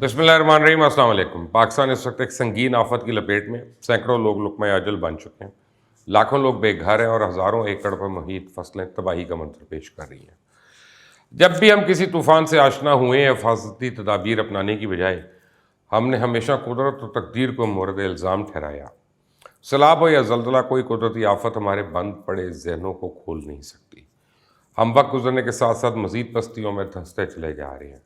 बिस्मिल्लाहिर्रहमानिर्रहीम। अस्सलाम वालेकुम। पाकिस्तान इस वक्त एक संगीन आफत की लपेट में, सैकड़ों लोग लुक़्मा अजल बन चुके हैं, लाखों लोग बेघर हैं और हज़ारों एकड़ पर मुहित फसलें तबाही का मंजर पेश कर रही हैं। जब भी हम किसी तूफ़ान से आशना हुए, हिफाजती तदाबीर अपनाने की बजाय हमने हमेशा कुदरत और तकदीर को मोरद इल्ज़ाम ठहराया। सैलाब हो या ज़लज़ला, कोई कुदरती आफत हमारे बंद पड़े ज़हनों को खोल नहीं सकती। हम वक्त गुजरने के साथ साथ मज़ीद पस्तियों में धंसते चले जा रहे हैं।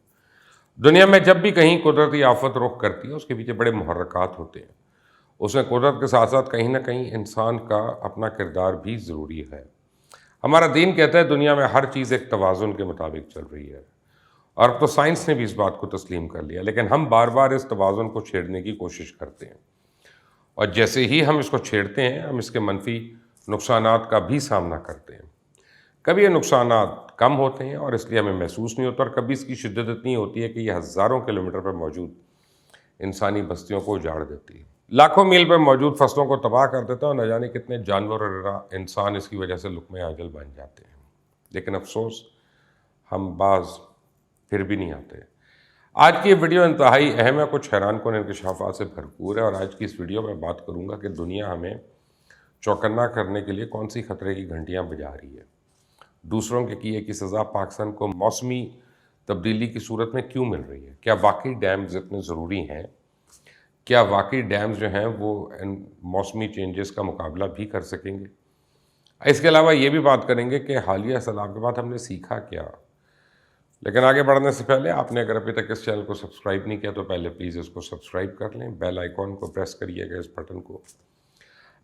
दुनिया में जब भी कहीं कुदरती आफत रुख करती है, उसके पीछे बड़े मुहर्रकात होते हैं। उसमें कुदरत के साथ साथ कहीं ना कहीं इंसान का अपना किरदार भी ज़रूरी है। हमारा दीन कहता है दुनिया में हर चीज़ एक तवाज़ुन के मुताबिक चल रही है, और अब तो साइंस ने भी इस बात को तस्लीम कर लिया, लेकिन हम बार बार इस तवाज़ुन को छेड़ने की कोशिश करते हैं। और जैसे ही हम इसको छेड़ते हैं, हम इसके मनफी नुकसानात का भी सामना करते हैं। कभी ये नुकसानात कम होते हैं और इसलिए हमें महसूस नहीं होता, और कभी इसकी शिद्दत इतनी होती है कि ये हज़ारों किलोमीटर पर मौजूद इंसानी बस्तियों को उजाड़ देती है, लाखों मील पर मौजूद फसलों को तबाह कर देता है, और न जाने कितने जानवर और इंसान इसकी वजह से लुक़्मे अजल बन जाते हैं। लेकिन अफसोस, हम बाज फिर भी नहीं आते। आज की ये वीडियो इंतहाई अहम है, कुछ हैरानकुन इंकशाफात से भरपूर है, और आज की इस वीडियो में बात करूँगा कि दुनिया हमें चौकन्ना करने के लिए कौन सी खतरे की घंटियाँ बजा रही है। दूसरों के किए की सज़ा पाकिस्तान को मौसमी तब्दीली की सूरत में क्यों मिल रही है? क्या वाकई डैम्स इतने ज़रूरी हैं? क्या वाकई डैम्स जो हैं वो इन मौसमी चेंजेस का मुकाबला भी कर सकेंगे? इसके अलावा ये भी बात करेंगे कि हालिया सैलाब के बाद हमने सीखा क्या। लेकिन आगे बढ़ने से पहले आपने अगर अभी तक इस चैनल को सब्सक्राइब नहीं किया तो पहले प्लीज़ इसको सब्सक्राइब कर लें, बेल आइकॉन को प्रेस करिएगा, इस बटन को।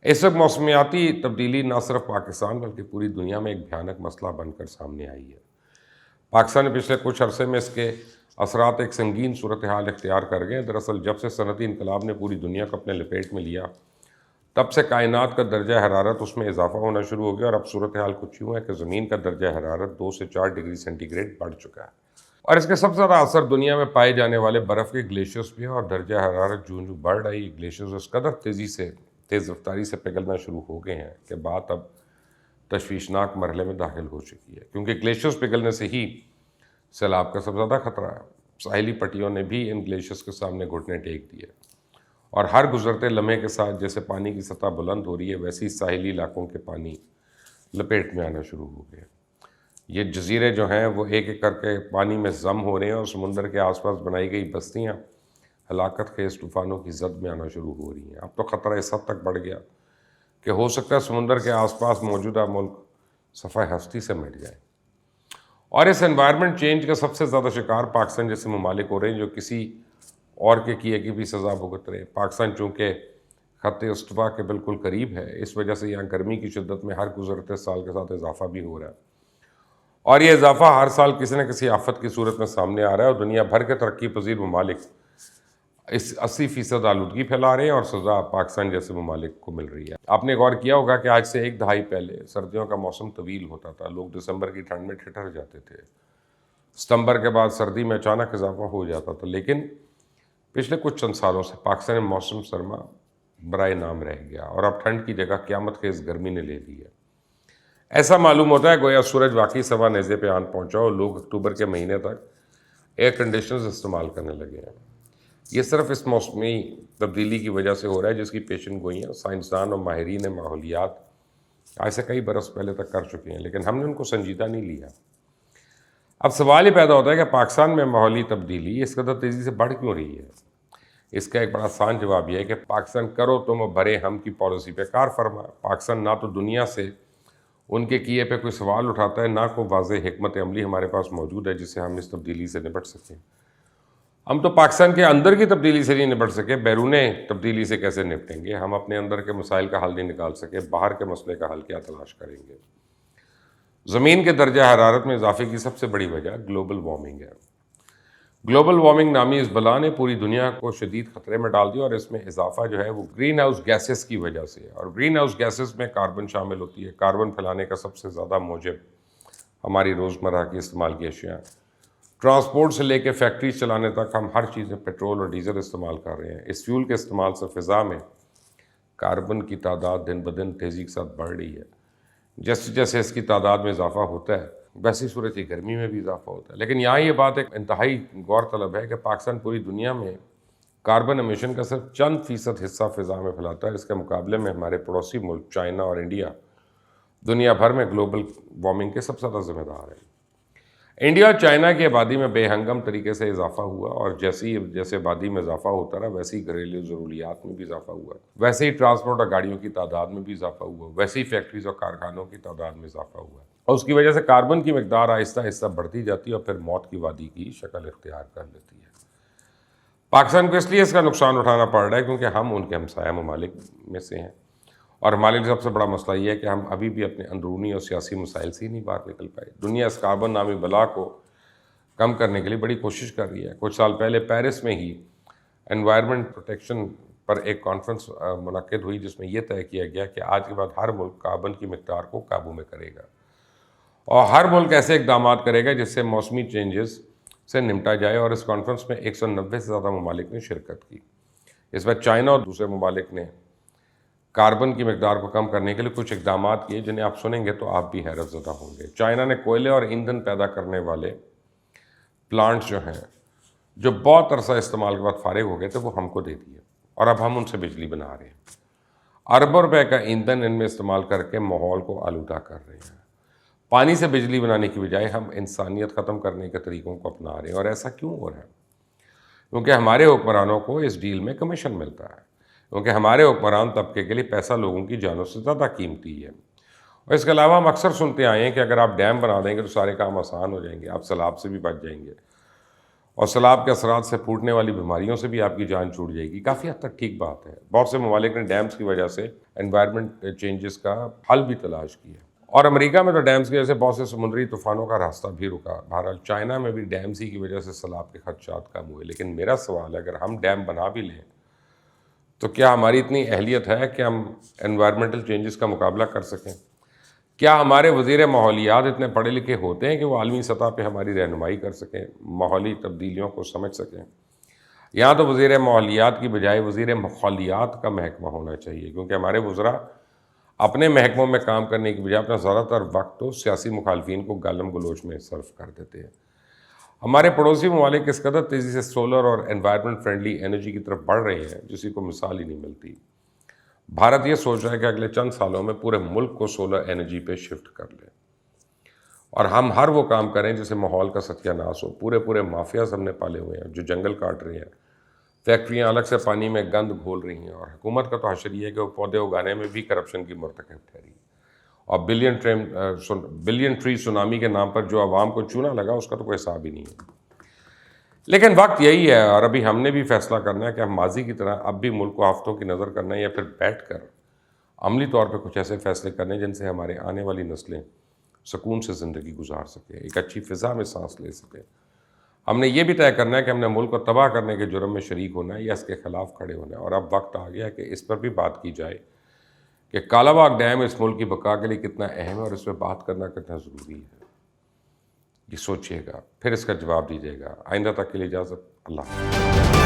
इस वक्त मौसमियाती तब्दीली न सिर्फ पाकिस्तान बल्कि पूरी दुनिया में एक भयानक मसला बनकर सामने आई है। पाकिस्तान ने पिछले कुछ अरसे में इसके असरात एक संगीन सूरत हाल इख्तियार कर गए। दरअसल जब से सनती इनकलाब ने पूरी दुनिया को अपने लपेट में लिया, तब से कायनात का दर्जा हरारत उसमें इजाफा होना शुरू हो गया, और अब सूरत हाल कुछ यूँ है कि ज़मीन का दर्जा हरारत 2 से 4 डिग्री सेंटीग्रेड बढ़ चुका है। और इसके सबसे ज़्यादा असर दुनिया में पाए जाने वाले बर्फ़ के ग्लेशियर्स पे है, और दर्जा हरारत जूं जूं बढ़ रही, ग्लेशियर्स उस कदर तेज़ रफ्तारी से पिघलना शुरू हो गए हैं कि बात अब तशवीशनाक मरहले में दाखिल हो चुकी है। क्योंकि ग्लेशियर्स पिघलने से ही सैलाब का सबसे ज़्यादा खतरा है। साहिली पट्टियों ने भी इन ग्लेशियर्स के सामने घुटने टेक दिए, और हर गुजरते लम्हे के साथ जैसे पानी की सतह बुलंद हो रही है, वैसे ही साहिली इलाकों के पानी लपेट में आना शुरू हो गए। ये जजीरे जो हैं वो एक एक करके पानी में ज़म हो रहे हैं, और समुंदर के आसपास बनाई गई बस्तियाँ हलाकत खेज तूफ़ानों की जद में आना शुरू हो रही हैं। अब तो ख़तरा इस हद तक बढ़ गया कि हो सकता है समुंदर के आसपास मौजूदा मुल्क सफ़ाए हस्ती से मिट जाए। और इस एनवायरनमेंट चेंज का सबसे ज़्यादा शिकार पाकिस्तान जैसे ममालिक हो रहे हैं, जो किसी और के किए की भी सज़ा भुगत रहे हैं। पाकिस्तान चूँकि ख़त्ते इस्तवा के बिल्कुल करीब है, इस वजह से यहाँ गर्मी की शिद्दत में हर गुजरते साल के साथ इजाफा भी हो रहा है, और ये इजाफा हर साल किसी न किसी आफत की सूरत में सामने आ रहा है। और दुनिया भर के तरक्की पजीर ममालिक इस 80% आलूदगी फैला रहे हैं, और सज़ा पाकिस्तान जैसे ममालिक को मिल रही है। आपने गौर किया होगा कि आज से एक दहाई पहले सर्दियों का मौसम तवील होता था, लोग दिसंबर की ठंड में ठिठर जाते थे, सितंबर के बाद सर्दी में अचानक इजाफा हो जाता था। लेकिन पिछले कुछ चंद सालों से पाकिस्तान में मौसम सरमा बराए नाम रह गया, और अब ठंड की जगह क़यामत के इस गर्मी ने ले ली है। ऐसा मालूम होता है गोया सूरज वाकई सवा नेज़े पे आन पहुँचा, और लोग अक्टूबर के महीने तक एयर कंडीशनर्स इस्तेमाल करने लगे हैं। ये सिर्फ इस मौसमी तब्दीली की वजह से हो रहा है, जिसकी पेशन गोइयाँ साइंसदान और माहिरीन माहौलियात आज से कई बरस पहले तक कर चुके हैं, लेकिन हमने उनको संजीदा नहीं लिया। अब सवाल ये पैदा होता है कि पाकिस्तान में माहौली तब्दीली इस कदर तेज़ी से बढ़ क्यों रही है। इसका एक बड़ा आसान जवाब यह है कि पाकिस्तान करो तुम भरे हम की पॉलिसी पे कार फरमा। पाकिस्तान ना तो दुनिया से उनके किए पे कोई सवाल उठाता है, ना कोई वाज़ेह हिकमत अमली हमारे पास मौजूद है जिससे हम इस तब्दीली से निपट सकें। हम तो पाकिस्तान के अंदर की तब्दीली से नहीं निपट सके, बैरूने तब्दीली से कैसे निपटेंगे। हम अपने अंदर के मसाइल का हल नहीं निकाल सके, बाहर के मसले का हल क्या तलाश करेंगे। ज़मीन के दर्जा हरारत में इजाफे की सबसे बड़ी वजह ग्लोबल वार्मिंग है। ग्लोबल वार्मिंग नामी इस बला ने पूरी दुनिया को शदीद ख़तरे में डाल दिया, और इसमें इजाफा जो है वो ग्रीन हाउस गैसेस की वजह से है। और ग्रीन हाउस गैसेस में कार्बन शामिल होती है। कार्बन फैलाने का सबसे ज़्यादा मौजब हमारी रोज़मर्रा की इस्तेमाल की अशिया। ट्रांसपोर्ट से लेकर फैक्ट्रीज चलाने तक हम हर चीज़ में पेट्रोल और डीजल इस्तेमाल कर रहे हैं। इस फ्यूल के इस्तेमाल से फ़िज़ा में कार्बन की तादाद दिन ब दिन तेज़ी के साथ बढ़ रही है। जैसे जैसे इसकी तादाद में इजाफा होता है, ویسی صورت ہی گرمی میں بھی اضافہ ہوتا ہے. لیکن یہاں یہ بات ایک انتہائی غور طلب ہے کہ پاکستان پوری دنیا میں کاربن امیشن کا صرف چند فیصد حصہ فضا میں پھیلاتا ہے. اس کے مقابلے میں ہمارے پڑوسی ملک چائنا اور انڈیا دنیا بھر میں گلوبل وارمنگ کے سب سے زیادہ ذمہ دار ہیں. انڈیا اور چائنا کی آبادی میں بے ہنگم طریقے سے اضافہ ہوا اور جیسے آبادی میں اضافہ ہوتا رہا ویسے ہی گھریلو ضروریات میں بھی اضافہ ہوا, ویسے ہی ٹرانسپورٹ اور گاڑیوں کی تعداد میں بھی اضافہ ہوا, ویسے ہی فیکٹریز اور کارخانوں کی تعداد میں اضافہ ہوا, اور اس کی وجہ سے کاربن کی مقدار آہستہ آہستہ بڑھتی جاتی ہے اور پھر موت کی وادی کی شکل اختیار کر لیتی ہے. پاکستان کو اس لیے اس کا نقصان اٹھانا پڑ رہا ہے کیونکہ ہم ان کے ہمسایہ ممالک میں سے ہیں, اور ہمارے لیے سب سے بڑا مسئلہ یہ ہے کہ ہم ابھی بھی اپنے اندرونی اور سیاسی مسائل سے ہی نہیں باہر نکل پائے. دنیا اس کاربن نامی بلا کو کم کرنے کے لیے بڑی کوشش کر رہی ہے. کچھ سال پہلے پیرس میں ہی انوائرمنٹ پروٹیکشن پر ایک کانفرنس منعقد ہوئی جس میں یہ طے کیا گیا کہ آج کے بعد ہر ملک کاربن کی مقدار کو قابو میں کرے گا, اور ہر ملک ایسے اقدامات کرے گا جس سے موسمی چینجز سے نمٹا جائے. اور اس کانفرنس میں 190 سے زیادہ ممالک نے شرکت کی. اس میں چائنا اور دوسرے ممالک نے کاربن کی مقدار کو کم کرنے کے لیے کچھ اقدامات کیے جنہیں آپ سنیں گے تو آپ بھی حیرت زدہ ہوں گے. چائنا نے کوئلے اور ایندھن پیدا کرنے والے پلانٹس جو ہیں جو بہت عرصہ استعمال کے بعد فارغ ہو گئے تھے وہ ہم کو دے دیے, اور اب ہم ان سے بجلی بنا رہے ہیں. اربوں روپے کا ایندھن ان میں استعمال کر کے ماحول کو آلودہ کر رہے ہیں. پانی سے بجلی بنانے کی بجائے ہم انسانیت ختم کرنے کے طریقوں کو اپنا رہے ہیں. اور ایسا کیوں ہو رہا ہے؟ کیونکہ ہمارے حکمرانوں کو اس ڈیل میں کمیشن ملتا ہے, کیونکہ ہمارے حکمران طبقے کے لیے پیسہ لوگوں کی جانوں سے زیادہ قیمتی ہے. اور اس کے علاوہ ہم اکثر سنتے آئے ہیں کہ اگر آپ ڈیم بنا دیں گے تو سارے کام آسان ہو جائیں گے, آپ سیلاب سے بھی بچ جائیں گے, اور سیلاب کے اثرات سے پھوٹنے والی بیماریوں سے بھی آپ کی جان چھوٹ جائے گی. کافی حد تک ٹھیک بات ہے. بہت سے ممالک نے ڈیمز کی وجہ سے انوائرمنٹ چینجز کا حل بھی تلاش کیا, اور امریکہ میں تو ڈیمز کی وجہ سے بہت سے سمندری طوفانوں کا راستہ بھی رکا. بہرحال چائنا میں بھی ڈیمز ہی کی وجہ سے سیلاب کے خدشات کم ہوئے. لیکن میرا سوال ہے, اگر ہم ڈیم بنا بھی لیں تو کیا ہماری اتنی اہلیت ہے کہ ہم انوائرمنٹل چینجز کا مقابلہ کر سکیں؟ کیا ہمارے وزیر ماحولیات اتنے پڑھے لکھے ہوتے ہیں کہ وہ عالمی سطح پہ ہماری رہنمائی کر سکیں, ماحولی تبدیلیوں کو سمجھ سکیں؟ یہاں تو وزیر ماحولیات کی بجائے وزیر ماحولیات کا محکمہ ہونا چاہیے, کیونکہ ہمارے وزراء اپنے محکموں میں کام کرنے کی بجائے اپنا زیادہ تر وقت تو سیاسی مخالفین کو گالم گلوچ میں صرف کر دیتے ہیں. ہمارے پڑوسی ممالک اس قدر تیزی سے سولر اور انوائرمنٹ فرینڈلی انرجی کی طرف بڑھ رہے ہیں جسی کو مثال ہی نہیں ملتی. بھارت یہ سوچ رہا ہے کہ اگلے چند سالوں میں پورے ملک کو سولر انرجی پہ شفٹ کر لے, اور ہم ہر وہ کام کریں جسے ماحول کا ستیہ ناش ہو. پورے مافیاز ہم نے پالے ہوئے ہیں جو جنگل کاٹ رہے ہیں, فیکٹریاں الگ سے پانی میں گند گھول رہی ہیں, اور حکومت کا تو حشر یہ ہے کہ وہ پودے اگانے میں بھی کرپشن کی مرتکب ٹھہری, اور بلین ٹری سونامی کے نام پر جو عوام کو چونا لگا اس کا تو کوئی حساب ہی نہیں ہے. لیکن وقت یہی ہے, اور ابھی ہم نے بھی فیصلہ کرنا ہے کہ ہم ماضی کی طرح اب بھی ملک کو آفتوں کی نظر کرنا ہے, یا پھر بیٹھ کر عملی طور پہ کچھ ایسے فیصلے کرنے جن سے ہمارے آنے والی نسلیں سکون سے زندگی گزار سکیں, ایک اچھی فضا میں سانس لے سکیں. ہم نے یہ بھی طے کرنا ہے کہ ہم نے ملک کو تباہ کرنے کے جرم میں شریک ہونا ہے یا اس کے خلاف کھڑے ہونا ہے. اور اب وقت آ گیا کہ اس پر بھی بات کی جائے کہ کالا باغ ڈیم اس ملک کی بقا کے لیے کتنا اہم ہے, اور اس پہ بات کرنا کتنا ضروری ہے. یہ سوچیے گا, پھر اس کا جواب دیجیے گا. آئندہ تک کے لیے اجازت. اللہ حافظ.